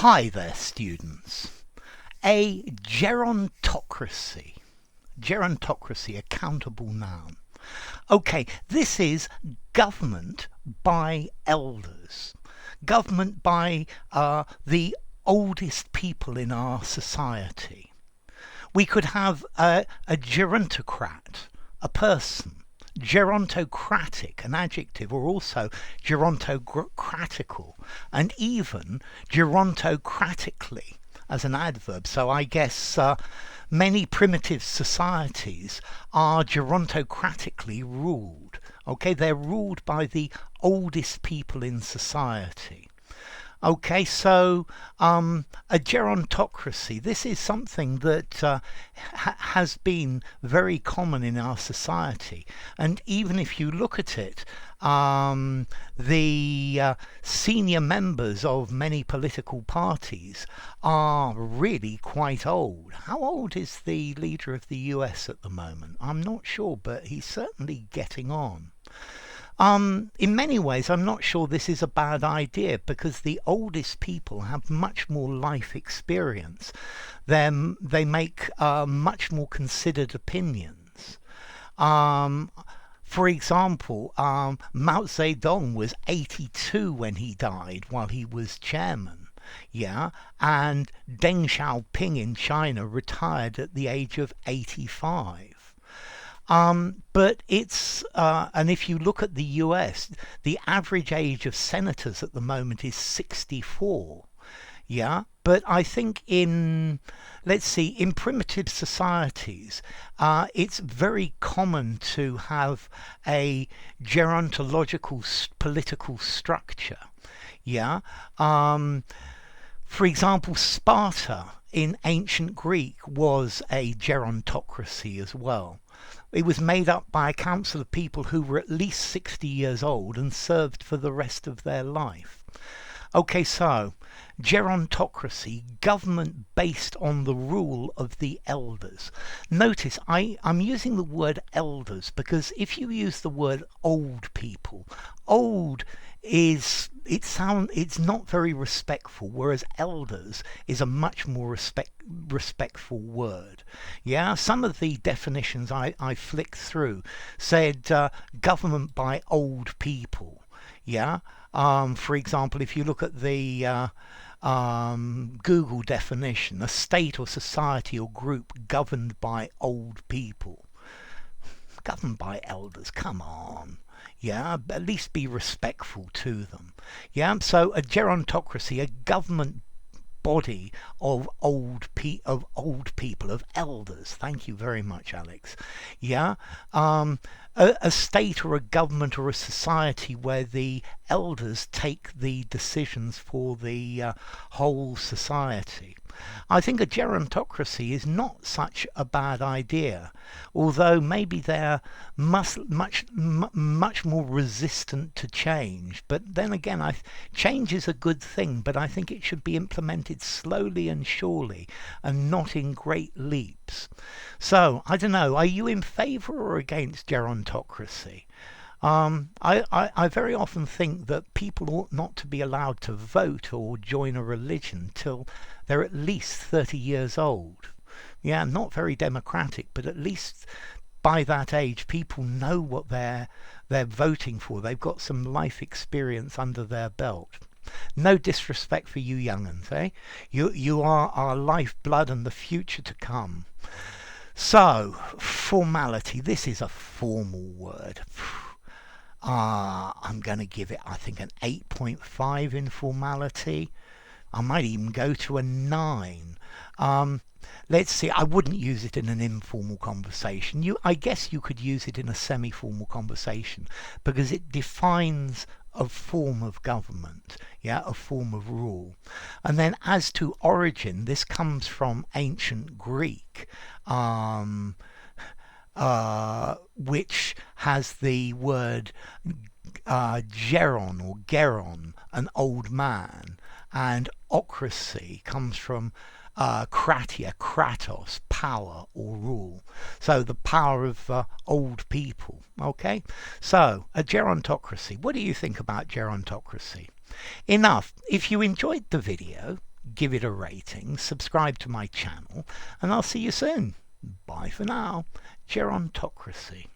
Hi there, students. A gerontocracy. Gerontocracy, accountable noun. Okay, this is government by elders. Government by the oldest people in our society. We could have a gerontocrat, a person. Gerontocratic, an adjective, or also gerontocratical, and even gerontocratically as an adverb. So I guess many primitive societies are gerontocratically ruled. Okay, they're ruled by the oldest people in society. Okay, so a gerontocracy, this is something that has been very common in our society. And even if you look at it, the senior members of many political parties are really quite old. How old is the leader of the US at the moment? I'm not sure, but he's certainly getting on. In many ways, I'm not sure this is a bad idea because the oldest people have much more life experience. They make much more considered opinions. For example, Mao Zedong was 82 when he died while he was chairman. Yeah, and Deng Xiaoping in China retired at the age of 85. But it's, and if you look at the US, the average age of senators at the moment is 64. Yeah, but I think in, let's see, in primitive societies, it's very common to have a gerontological political structure. Yeah, for example, Sparta in ancient Greek was a gerontocracy as well. It was made up by a council of people who were at least 60 years old and served for the rest of their life. Okay, so gerontocracy, government based on the rule of the elders. Notice I'm using the word elders because if you use the word old people, old is it's not very respectful, whereas elders is a much more respectful word. Yeah, some of the definitions I flicked through said government by old people. Yeah, for example, if you look at the Google definition, a state or society or group governed by old people. Governed by elders, come on. Yeah, at least be respectful to them. Yeah, so a gerontocracy, a government body of old people, of elders. Thank you very much, Alex. Yeah, a state or a government or a society where the elders take the decisions for the whole society. I think a gerontocracy is not such a bad idea, although maybe they're much more resistant to change. But then again, change is a good thing, but I think it should be implemented slowly and surely and not in great leaps. So, I don't know, are you in favour or against gerontocracy? I very often think that people ought not to be allowed to vote or join a religion till they're at least 30 years old. Yeah, not very democratic, but at least by that age people know what they're voting for. They've got some life experience under their belt. No disrespect for you young'uns, eh? You are our lifeblood and the future to come. So, formality. This is a formal word. I'm going to give it, I think, an 8.5 in formality. I might even go to a 9. Let's see, I wouldn't use it in an informal conversation. I guess you could use it in a semi-formal conversation because it defines a form of government, yeah, a form of rule. And then as to origin, this comes from ancient Greek, which has the word geron or geron, an old man, and ocracy comes from kratia, kratos, power or rule. So the power of old people. Okay, so a gerontocracy. What do you think about gerontocracy? Enough. If you enjoyed the video, give it a rating, subscribe to my channel, and I'll see you soon. Bye for now. Gerontocracy.